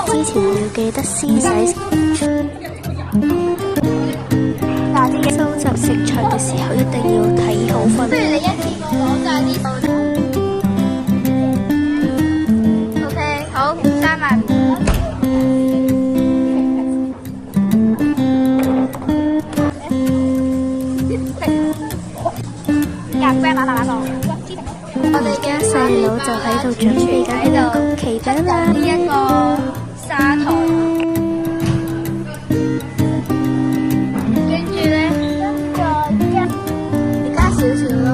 之前要記得先洗。收集食材嘅時候一定要睇好分。不如你一次過攞晒啲數。OK， 好，3萬5。而家細佬就喺度準備緊呢個曲奇餅啦。呢一個砂糖，跟住咧，你加少少咯。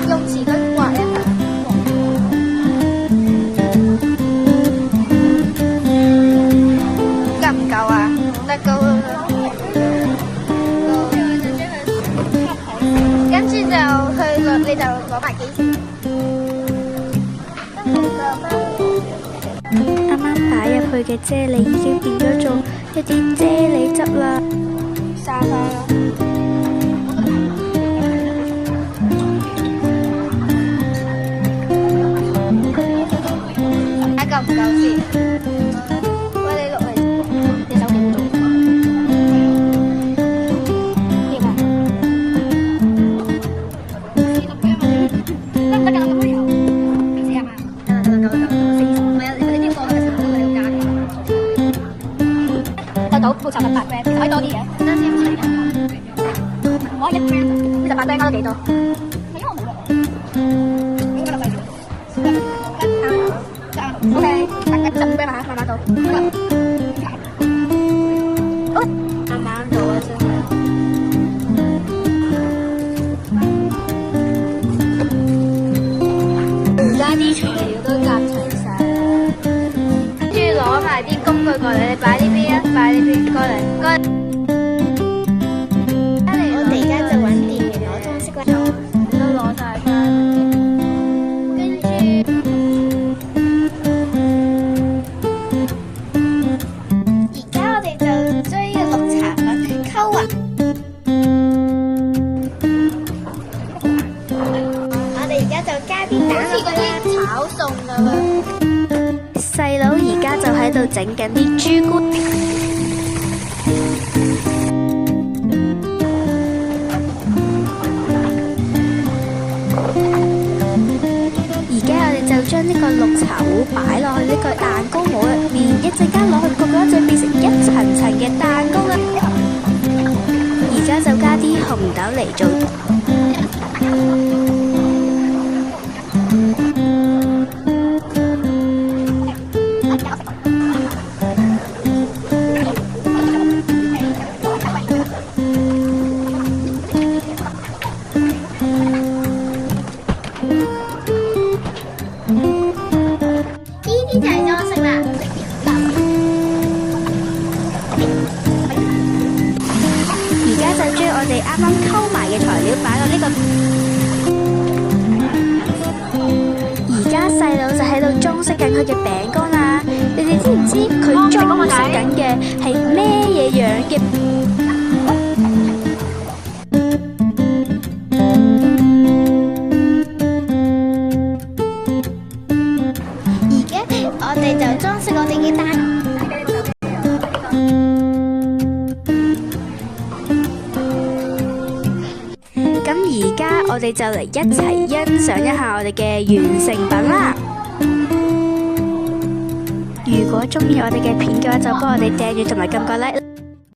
用匙羹刮一下。夠唔夠啊？得夠啦。跟住就你就攞埋幾錢。啱啱擺入去嘅啫喱已經變咗做一啲啫喱汁啦。沙拉啦。睇夠唔夠先？喂，你落嚟，你手掂唔到？掂啊！得唔得㗎？咁樣又400萬。得，唔係啊！你經過嘅時候都係要加嘅。得到報酬18 gram， 其實可以多啲嘅。等陣先，我1 gram 就18 gram 加多幾多？係因為我冇落。應該落細少。OK， 15 gram 啊，慢慢到。慢慢到啊，真係。而家啲材料都夾齊晒，跟住攞埋啲工具過嚟，你擺呢邊啊，擺呢邊過嚟，過嚟。我哋而家就揾店員攞裝飾啦，都攞晒返。跟住。炒餸噶啦，細佬而家就喺度整緊啲朱古力。而家我哋就將呢個綠茶糊擺落去呢個蛋糕模入面，一陣間攞去焗嗰陣變成一層層嘅蛋糕啦。而家就加啲紅豆嚟做。我哋啱啱溝埋嘅材料擺落呢個，而家細佬就喺度裝飾緊佢嘅餅乾啦。你哋知唔知佢裝飾緊嘅係咩嘢樣嘅？而家我哋就裝飾我哋嘅蛋。咁而家我哋就嚟一齊欣賞一下我哋嘅完成品啦！如果中意我哋嘅片嘅話，就幫我哋訂閱同埋撳個 like。